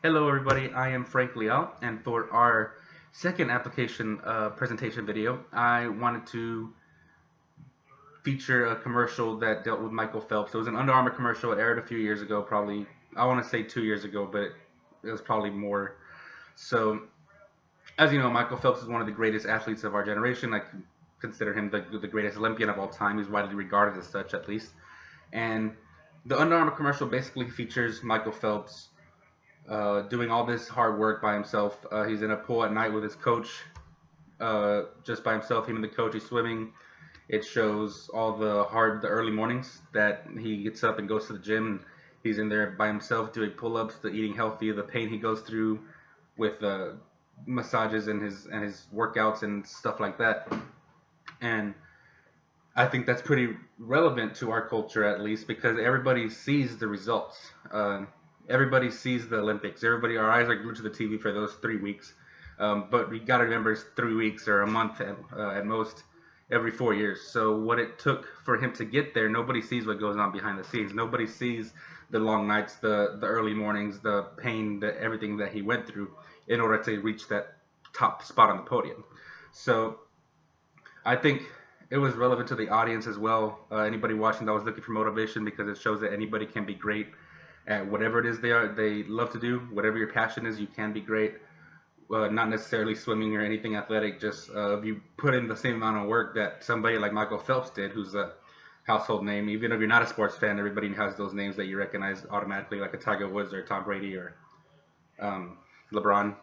Hello everybody, I am Frank Leal, and for our second application presentation video, I wanted to feature a commercial that dealt with Michael Phelps. It was an Under Armour commercial. It aired a few years ago, probably, I want to say 2 years ago, but it was probably more. So, as you know, Michael Phelps is one of the greatest athletes of our generation. I consider him the greatest Olympian of all time. He's widely regarded as such, at least. And the Under Armour commercial basically features Michael Phelps doing all this hard work by himself. He's in a pool at night with his coach, just by himself. Him and the coach. He's swimming. It shows all the early mornings that he gets up and goes to the gym. And he's in there by himself doing pull-ups, the eating healthy, the pain he goes through with massages and his workouts and stuff like that. And I think that's pretty relevant to our culture, at least, because everybody sees the results. Everybody sees the Olympics. Our eyes are glued to the TV for those 3 weeks. But we got to remember it's 3 weeks or a month at most every 4 years. So what it took for him to get there, nobody sees what goes on behind the scenes. Nobody sees the long nights, the early mornings, the pain, everything that he went through in order to reach that top spot on the podium. So I think it was relevant to the audience as well. Anybody watching that was looking for motivation, because it shows that anybody can be great at whatever it is they love to do. Whatever your passion is, you can be great. Not necessarily swimming or anything athletic. Just if you put in the same amount of work that somebody like Michael Phelps did, who's a household name. Even if you're not a sports fan, everybody has those names that you recognize automatically, like a Tiger Woods or Tom Brady or um, LeBron.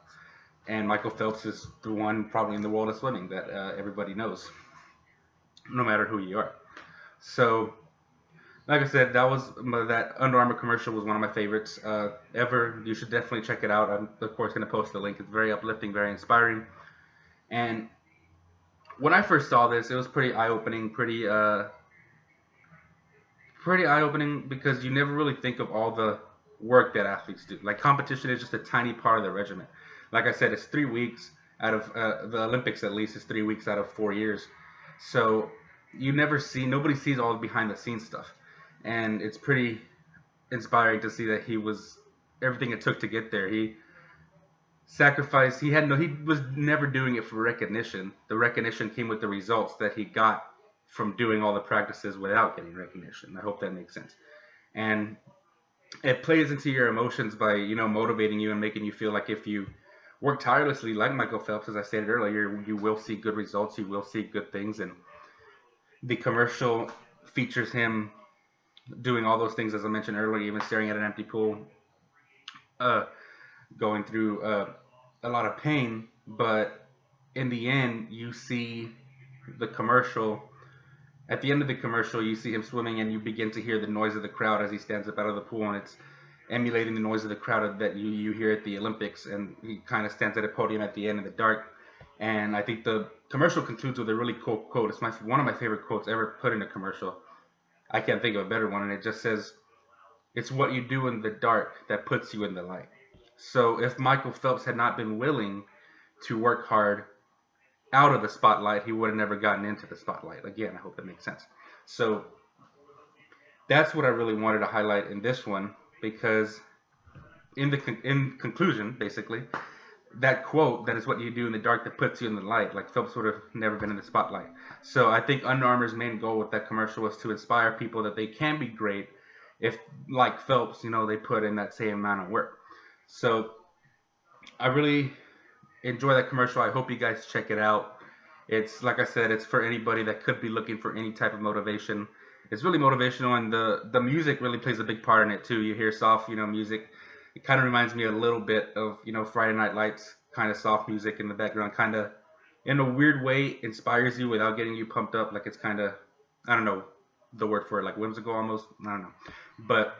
And Michael Phelps is the one probably in the world of swimming that everybody knows, no matter who you are. So, like I said, that Under Armour commercial was one of my favorites ever. You should definitely check it out. I'm of course going to post the link. It's very uplifting, very inspiring. And when I first saw this, it was pretty eye-opening, pretty eye-opening, because you never really think of all the work that athletes do. Like, competition is just a tiny part of the regimen. Like I said, it's 3 weeks out of the Olympics, at least is 3 weeks out of 4 years. So nobody sees all the behind the scenes stuff, and it's pretty inspiring to see that he was everything it took to get there. He sacrificed. He was never doing it for recognition. The recognition came with the results that he got from doing all the practices without getting recognition. I hope that makes sense. And it plays into your emotions by motivating you and making you feel like if you work tirelessly like Michael Phelps, as I stated earlier, you will see good results. You will see good things. And the commercial features him doing all those things, as I mentioned earlier, even staring at an empty pool, going through a lot of pain. But in the end, you see the commercial. At the end of the commercial, you see him swimming, and you begin to hear the noise of the crowd as he stands up out of the pool, and it's emulating the noise of the crowd that you hear at the Olympics. And he kind of stands at a podium at the end in the dark. And I think the commercial concludes with a really cool quote. It's one of my favorite quotes ever put in a commercial. I can't think of a better one, and it just says, "It's what you do in the dark that puts you in the light." So if Michael Phelps had not been willing to work hard out of the spotlight, he would have never gotten into the spotlight. Again, I hope that makes sense. So that's what I really wanted to highlight in this one, because in conclusion, basically, that quote, "that is what you do in the dark that puts you in the light," like Phelps would have never been in the spotlight. So I think Under Armour's main goal with that commercial was to inspire people that they can be great if, like Phelps, they put in that same amount of work. So I really enjoy that commercial. I hope you guys check it out. It's, like I said, it's for anybody that could be looking for any type of motivation. It's really motivational, and the music really plays a big part in it too. You hear soft, music. It kind of reminds me a little bit of, Friday Night Lights, kind of soft music in the background, kind of in a weird way inspires you without getting you pumped up. Like, it's kind of, I don't know the word for it, like whimsical almost. I don't know. But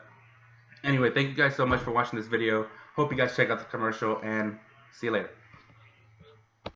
anyway, thank you guys so much for watching this video. Hope you guys check out the commercial, and see you later.